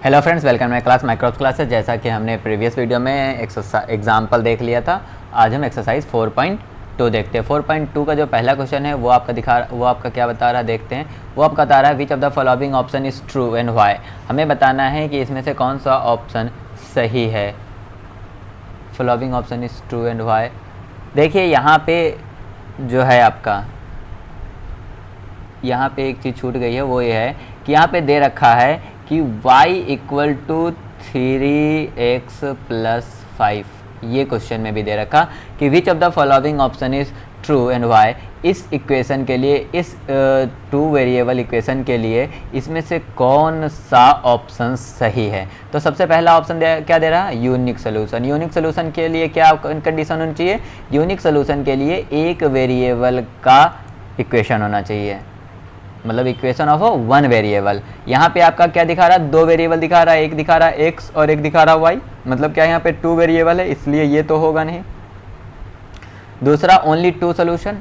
Hello friends, welcome my class microbes classes. जैसा कि हमने प्रीवियस वीडियो में एग्जाम्पल देख लिया था, आज हम एक्सरसाइज 4.2 देखते हैं। 4.2 का जो पहला क्वेश्चन है वो आपका क्या बता रहा है, देखते हैं। वो आपका बता रहा है विच of the following option is true and why. हमें बताना है कि इसमें से कौन सा ऑप्शन सही है। Following option is true and why. देखिए यहाँ पे जो है आपका, यहाँ पे एक चीज़ छूट गई है, वो ये है कि यहाँ पे दे रखा है कि y equal to 3x plus 5। ये क्वेश्चन में भी दे रखा कि which of the following option is true and Y. इस इक्वेशन के लिए, इस टू वेरिएबल इक्वेशन के लिए इसमें से कौन सा ऑप्शन सही है। तो सबसे पहला ऑप्शन क्या दे रहा है, यूनिक सोल्यूशन। यूनिक सोल्यूशन के लिए क्या कंडीशन होनी चाहिए, यूनिक सोल्यूशन के लिए एक वेरिएबल का इक्वेशन होना चाहिए, मतलब इक्वेशन ऑफ वन वेरिएबल। यहाँ पे आपका क्या दिखा रहा है, दो वेरिएबल दिखा रहा है, एक दिखा रहा है x और एक दिखा रहा है y, मतलब क्या यहाँ पे टू वेरिएबल है, इसलिए ये तो होगा नहीं। दूसरा ओनली टू सोल्यूशन।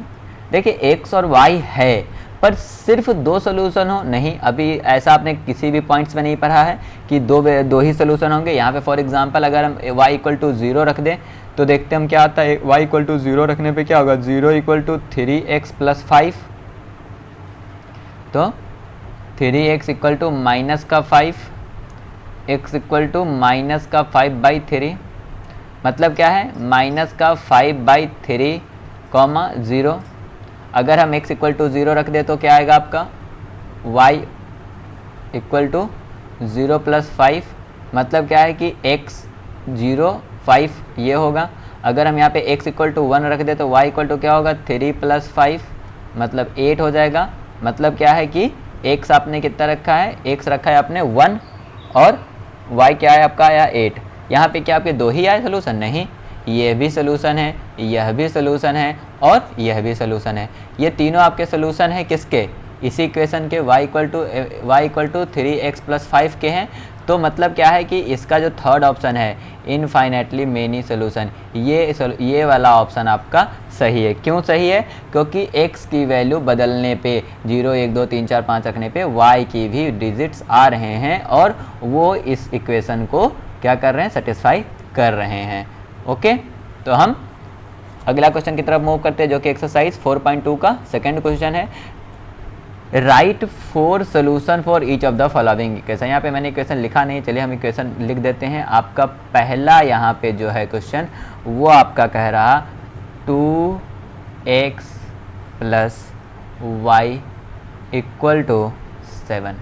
देखिए x और y है पर सिर्फ दो सोल्यूशन हो नहीं, अभी ऐसा आपने किसी भी पॉइंट्स में नहीं पढ़ा है कि दो ही सोल्यूशन होंगे। यहाँ पे फॉर एग्जांपल अगर हम y इक्वल टू 0 रख दें तो देखते हम क्या आता है। y इक्वल टू 0 रखने पे क्या होगा, 0 इक्वल टू 3x प्लस 5, तो 3x इक्वल टू माइनस का 5, x इक्वल टू माइनस का 5/3, मतलब क्या है, माइनस का 5/3 कॉमा 0। अगर हम x इक्वल टू 0 रख दे तो क्या आएगा आपका, y इक्वल टू 0 प्लस 5, मतलब क्या है कि x 0 5 ये होगा। अगर हम यहाँ पे x इक्वल टू 1 रख दे तो y इक्वल टू क्या होगा, 3 प्लस 5 मतलब 8 हो जाएगा। मतलब क्या है कि x आपने कितना रखा है, x रखा है आपने 1 और y क्या है आपका आया 8। यहाँ पे क्या आपके दो ही आए सोल्यूशन, नहीं, ये भी सोल्यूशन है, यह भी सोल्यूशन है और यह भी सोल्यूशन है। ये तीनों आपके सोल्यूशन है किसके, इसी इक्वेशन के y equal to 3x plus 5 के हैं। तो मतलब क्या है कि इसका जो थर्ड ऑप्शन है, इनफाइनेटली मेनी सोल्यूशन, ये वाला ऑप्शन आपका सही है। क्यों सही है, क्योंकि x की वैल्यू बदलने पे 0 1 2 3 4 5 रखने पे y की भी डिजिट्स आ रहे हैं और वो इस इक्वेशन को क्या कर रहे हैं, सेटिस्फाई कर रहे हैं। ओके, तो हम अगला क्वेश्चन की तरफ मूव करते हैं जो कि एक्सरसाइज 4.2 का सेकेंड क्वेश्चन है। Right 4 solution for each of the following equation. यहाँ पे मैंने इक्वेशन लिखा नहीं, चलिए हम इक्वेशन लिख देते हैं। आपका पहला यहाँ पे जो है क्वेश्चन वो आपका कह रहा 2x plus Y equal to 7।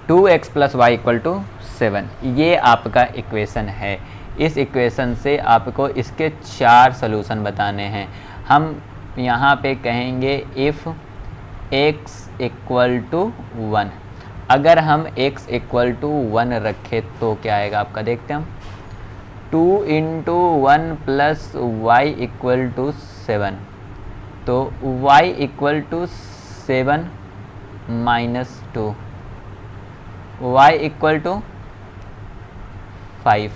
2x plus Y equal to 7 ये आपका इक्वेशन है। इस इक्वेशन से आपको इसके 4 सोल्यूशन बताने हैं। हम यहाँ पे कहेंगे इफ़ x इक्वल टू 1। अगर हम x इक्वल टू 1 रखें तो क्या आएगा आपका, देखते हैं हम। 2 into 1 plus Y equal to 7, तो y equal to 7 minus 2, y equal to 5।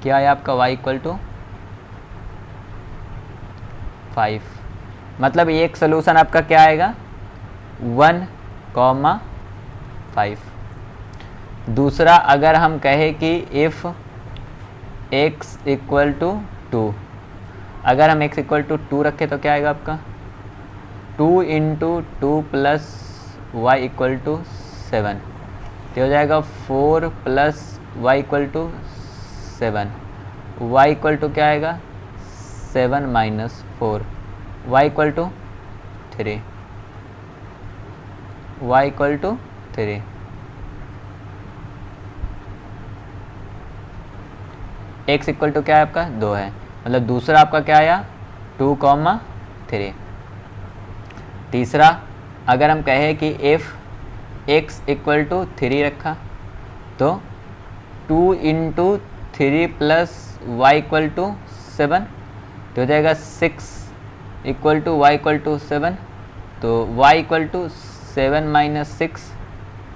क्या है आपका y इक्वल टू 5, मतलब एक सोल्यूशन आपका क्या आएगा 1,5। दूसरा अगर हम कहें कि इफ़ x इक्वल टू 2, अगर हम x इक्वल टू 2 रखें तो क्या आएगा आपका 2 into 2 plus Y equal to 7, तो हो जाएगा 4 plus Y equal to 7। Y equal to क्या आएगा 7 minus 4, y equal to 3, y equal to 3। x equal to क्या है आपका 2 है, मतलब दूसरा आपका क्या आया 2,3। तीसरा अगर हम कहें कि इफ़ x इक्वल टू 3 रखा तो 2 into 3 plus Y equal to 7, तो हो जाएगा 6 equal to Y equal to 7, तो y equal to 7 minus 6,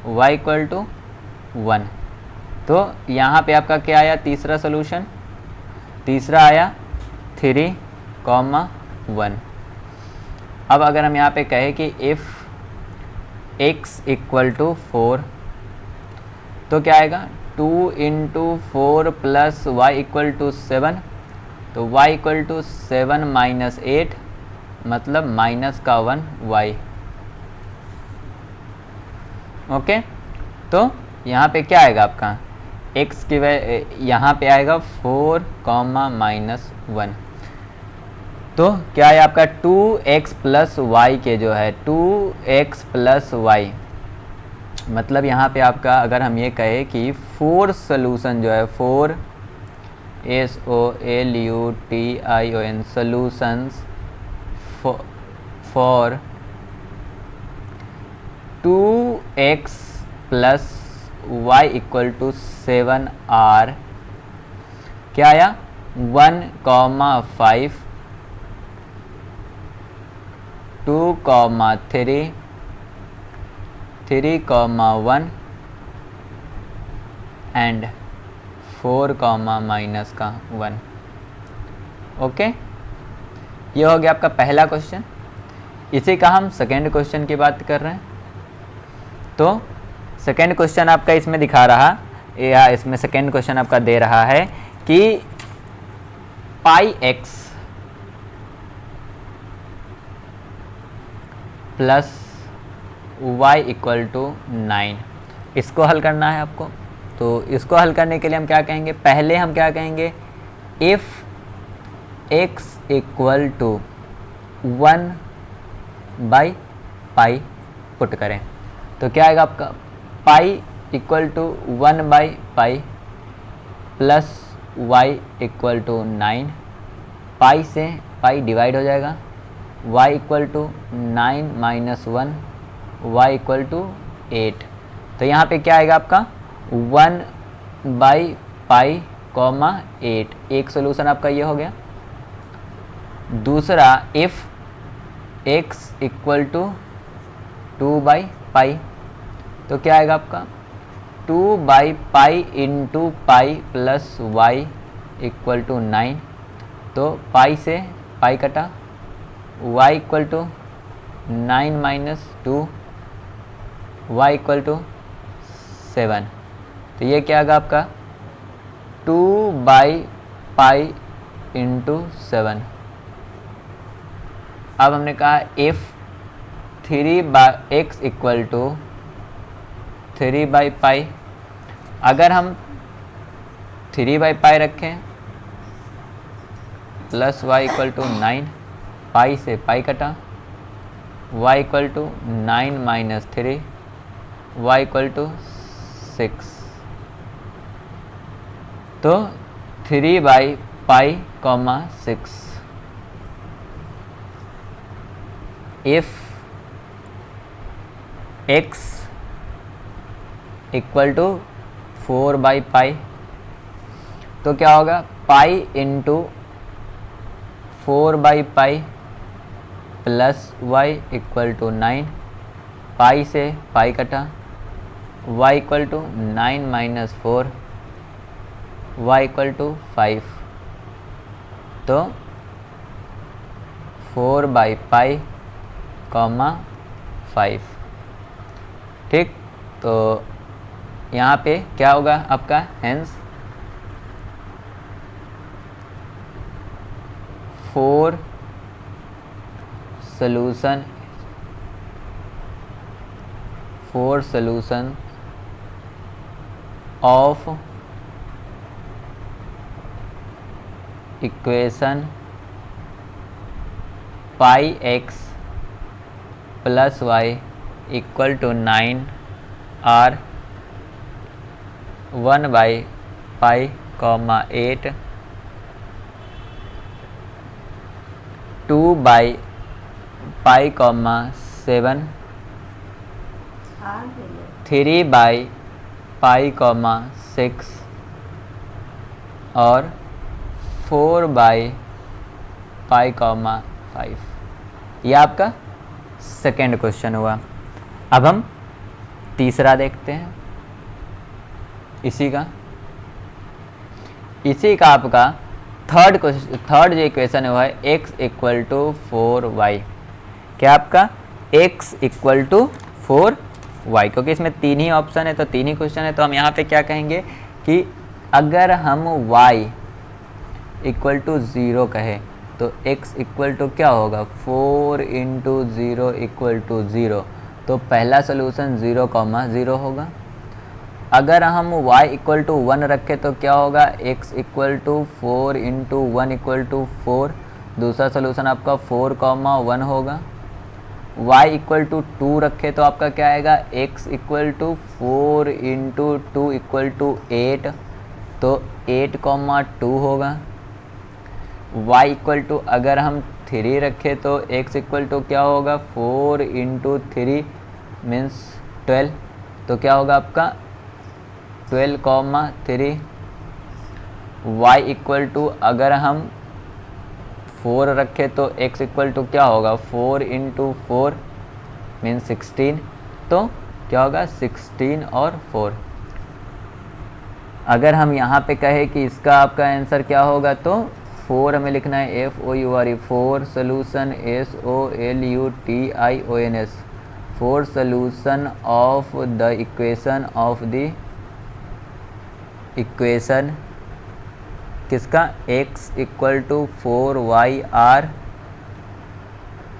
Y equal to 1। तो यहाँ पे आपका क्या आया तीसरा सोल्यूशन, तीसरा आया 3,1। अब अगर हम यहाँ पे कहें कि इफ़ x इक्वल टू 4, तो क्या आएगा 2 into 4 plus Y equal to 7, तो y इक्वल टू 7 माइनस 8 मतलब माइनस का 1 y। ओके, तो यहाँ पे क्या आएगा आपका x की यहाँ पे आएगा 4 कॉमा माइनस 1, तो क्या है आपका 2x प्लस वाई के जो है 2x प्लस वाई, मतलब यहाँ पे आपका अगर हम ये कहें कि 4 सोल्यूशन जो है 4 SOLUTION solutions for 2x plus Y equal to 7 are, क्या आया 1,5 2,3 3,1 एंड 4, माइनस का 1। ओके, ये हो गया आपका पहला क्वेश्चन। इसी का हम सेकेंड क्वेश्चन की बात कर रहे हैं। तो सेकेंड क्वेश्चन आपका इसमें दिखा रहा, या इसमें सेकेंड क्वेश्चन आपका दे रहा है कि pi x plus Y equal to 9, इसको हल करना है आपको। तो इसको हल करने के लिए हम क्या कहेंगे, पहले हम क्या कहेंगे, if X equal to 1 by pi put करें, तो क्या आएगा आपका pi equal to 1 by pi plus Y equal to 9, pi से पाई डिवाइड हो जाएगा, y equal to 9 minus 1, Y equal to 8। तो यहाँ पे क्या आएगा आपका 1 बाई पाई कॉमा 8, एक सोल्यूशन आपका ये हो गया। दूसरा if x equal to 2 by pi, तो क्या आएगा आपका 2 by pi into pi plus Y equal to 9, तो पाई से पाई कटा, y equal to 9 minus 2, Y equal to 7। तो ये क्या आएगा आपका 2 बाई पाई इंटू 7। अब हमने कहा if 3 by X equal to 3 by pi, अगर हम 3 बाई पाई रखें plus Y equal to 9, pi से पाई कटा, y equal to 9 minus 3, Y equal to 6। तो 3 by pi comma 6, if x equal to 4 by pi, तो क्या होगा pi into 4 by pi plus Y equal to 9, pi से pi कटा, y equal to 9 minus 4, Y equal to 5। तो 4 by pi comma 5, ठीक। तो यहाँ पे क्या होगा आपका हेंस 4 solution of equation पाई x plus Y equal to 9 are 1 by pi comma 8, 2 by pi comma 7, 3 by pi comma 6 और 4 बाई पाई कॉमा 5। यह आपका सेकेंड क्वेश्चन हुआ। अब हम तीसरा देखते हैं। इसी का आपका थर्ड जो इक्वेशन हुआ है x इक्वल टू 4y, क्या आपका x इक्वल टू 4 वाई, क्योंकि इसमें 3 ही ऑप्शन है तो 3 ही क्वेश्चन है। तो हम यहाँ पे क्या कहेंगे कि अगर हम y इक्वल टू 0 कहे तो x इक्वल टू क्या होगा 4 इंटू 0 इक्वल टू 0, तो पहला सोल्यूशन 0,0 होगा। अगर हम y इक्वल टू 1 रखें तो क्या होगा x equal to 4 into 1 equal to 4, दूसरा सोल्यूशन आपका 4,1 होगा। y इक्वल टू 2 रखे तो आपका क्या आएगा x equal to 4 into 2 equal to 8, तो 8,2 होगा। y इक्वल टू अगर हम 3 रखें तो x इक्वल टू क्या होगा 4 इंटू 3 मीन्स 12, तो क्या होगा आपका 12,3। y इक्वल टू अगर हम 4 रखें तो x इक्वल टू क्या होगा 4 इंटू 4 मीन 16, तो क्या होगा 16 और 4। अगर हम यहाँ पे कहे कि इसका आपका आंसर क्या होगा तो 4 हमें लिखना है FOUR, 4 solution SOLUTIONS, 4 solution of the equation of the equation किसका x equal to 4y are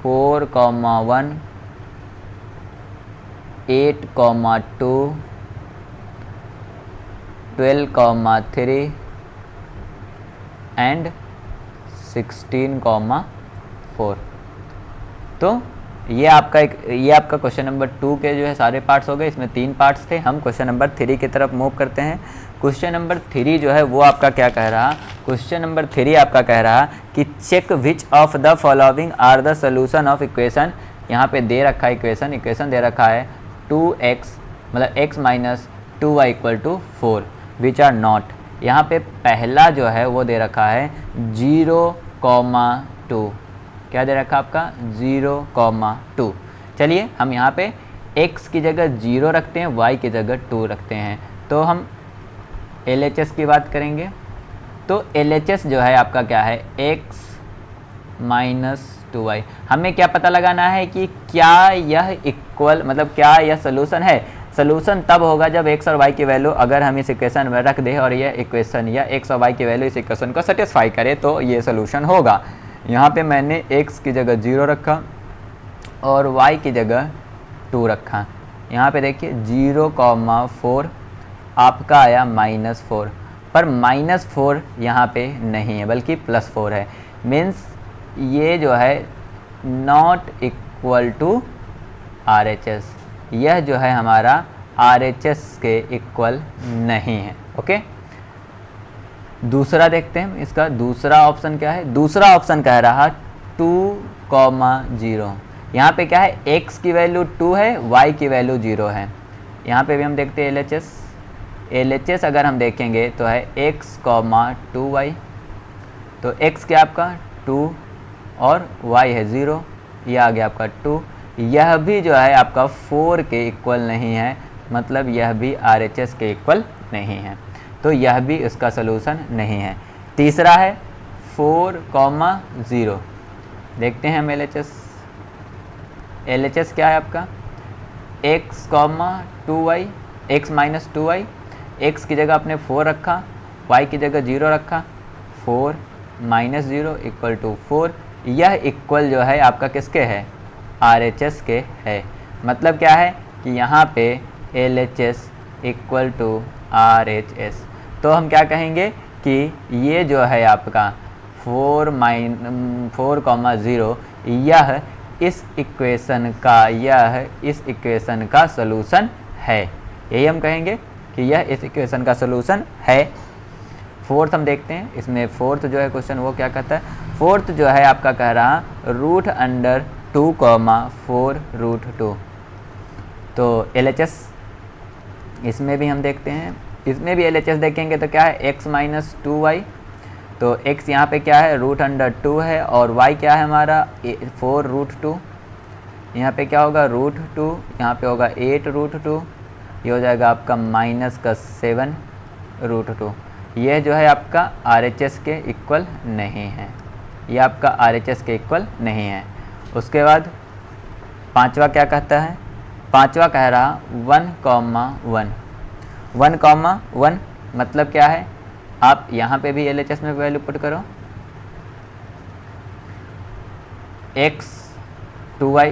4,1 8,2 12,3 and 16,4। तो ये आपका क्वेश्चन नंबर 2 के जो है सारे पार्ट्स हो गए। इसमें 3 पार्ट्स थे। हम क्वेश्चन नंबर 3 की तरफ मूव करते हैं। क्वेश्चन नंबर 3 जो है वो आपका क्या कह रहा, क्वेश्चन नंबर 3 आपका कह रहा कि check which of the following are the solution of equation. यहाँ पे दे रखा है इक्वेशन दे रखा है 2x मतलब x minus 2y equal to 4 which are not. यहाँ पे पहला जो है वो दे रखा है 0,2, क्या दे रखा आपका 0,2। चलिए हम यहाँ पे x की जगह 0 रखते हैं, y की जगह 2 रखते हैं। तो हम LHS की बात करेंगे। तो LHS जो है आपका क्या है x माइनस 2y। हमें क्या पता लगाना है कि क्या यह इक्वल मतलब क्या यह सोल्यूशन है। सोल्यूशन तब होगा जब x और y की वैल्यू अगर हम इस इक्वेशन में रख दें और यह इक्वेशन या x और y की वैल्यू इस इक्वेशन को सेटिस्फाई करे तो ये सोल्यूशन होगा। यहाँ पे मैंने x की जगह 0 रखा और y की जगह 2 रखा। यहाँ पे देखिए 0,4 आपका आया -4, पर -4 यहाँ पे नहीं है बल्कि +4 है। मीन्स ये जो है नॉट इक्वल टू RHS, यह जो है हमारा RHS के इक्वल नहीं है। ओके, दूसरा देखते हैं इसका दूसरा ऑप्शन क्या है। दूसरा ऑप्शन कह रहा 2,0। यहाँ पे क्या है x की वैल्यू 2 है, y की वैल्यू 0 है। यहाँ पे भी हम देखते हैं LHS अगर हम देखेंगे तो है x, 2y। तो x क्या आपका 2 और y है 0, ये आ गया आपका 2। यह भी जो है आपका 4 के इक्वल नहीं है, मतलब यह भी RHS के इक्वल नहीं है, तो यह भी इसका सोल्यूशन नहीं है। तीसरा है 4,0। देखते हैं हम LHS क्या है आपका x, 2y, x minus 2y। x की जगह आपने 4 रखा, y की जगह 0 रखा, 4 माइनस 0 इक्वल टू 4। यह इक्वल जो है आपका किसके है RHS के है। मतलब क्या है कि यहाँ पे LHS इक्वल टू RHS। तो हम क्या कहेंगे कि ये जो है आपका 4,0 यह इस इक्वेशन का सलूशन है। यही हम कहेंगे कि यह इस इक्वेशन का सलूशन है। फोर्थ हम देखते हैं, इसमें फोर्थ जो है क्वेश्चन वो क्या कहता है। फोर्थ जो है आपका कह रहा √2,4√2। तो LHS इसमें भी हम देखते हैं, इसमें भी LHS देखेंगे तो क्या है x माइनस 2y। तो x यहाँ पे क्या है √2 है और y क्या है हमारा 4√2। यहाँ पे क्या होगा √2, यहाँ पे होगा 8√2, ये हो जाएगा आपका -7√2। यह जो है आपका RHS के इक्वल नहीं है, ये आपका RHS के इक्वल नहीं है। उसके बाद पांचवा क्या कहता है पांचवा कह रहा 1,1 1,1 मतलब क्या है, आप यहाँ पे भी LHS में वैल्यू पुट करो, x 2y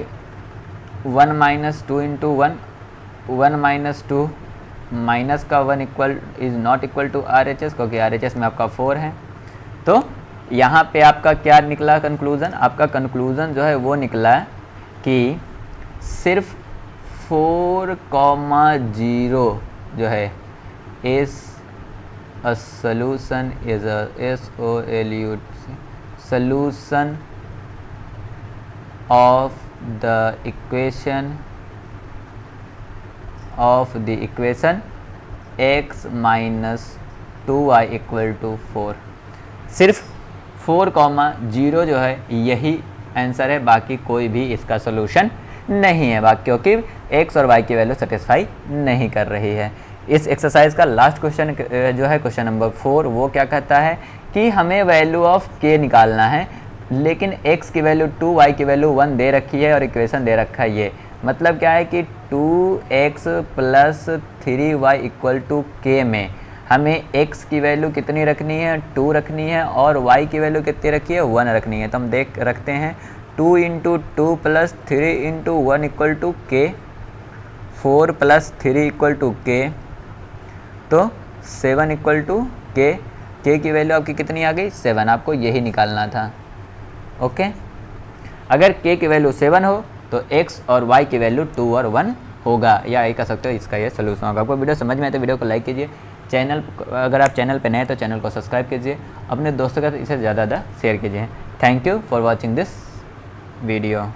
1 minus 2 into 1 minus 2 minus का 1 equal is not equal to RHS, क्योंकि RHS में आपका 4 है। तो यहाँ पे आपका क्या निकला कंक्लूज़न, आपका कंक्लूज़न जो है वो निकला कि सिर्फ 4,0 जो है is a solution, is a solution of the equation x minus 2y equal to 4। सिर्फ 4,0 जो है यही आंसर है, बाकी कोई भी इसका सोल्यूशन नहीं है, बाकी क्योंकि x और y की वैल्यू सेटिस्फाई नहीं कर रही है। इस एक्सरसाइज का लास्ट क्वेश्चन जो है क्वेश्चन नंबर 4, वो क्या कहता है कि हमें वैल्यू ऑफ k निकालना है, लेकिन x की वैल्यू 2, y की वैल्यू 1 दे रखी है और इक्वेशन दे रखा है ये। मतलब क्या है कि 2x plus 3y equal to k में हमें x की वैल्यू कितनी रखनी है, 2 रखनी है, और y की वैल्यू कितनी रखी है, 1 रखनी है। तो हम रखते हैं 2 into 2 plus 3 into 1 equal to k, 4 plus 3 equal to k, तो 7 इक्वल टू k। k की वैल्यू आपकी कितनी आ गई, 7। आपको यही निकालना था। ओके अगर k की वैल्यू 7 हो तो x और y की वैल्यू 2 और 1 होगा, या ये कह सकते हो इसका ये सोल्यूशन होगा। आपको वीडियो समझ में आए तो वीडियो को लाइक कीजिए, अगर आप चैनल पे नए तो चैनल को सब्सक्राइब कीजिए, अपने दोस्तों के साथ इसे ज़्यादा शेयर कीजिए। Thank you for watching this video.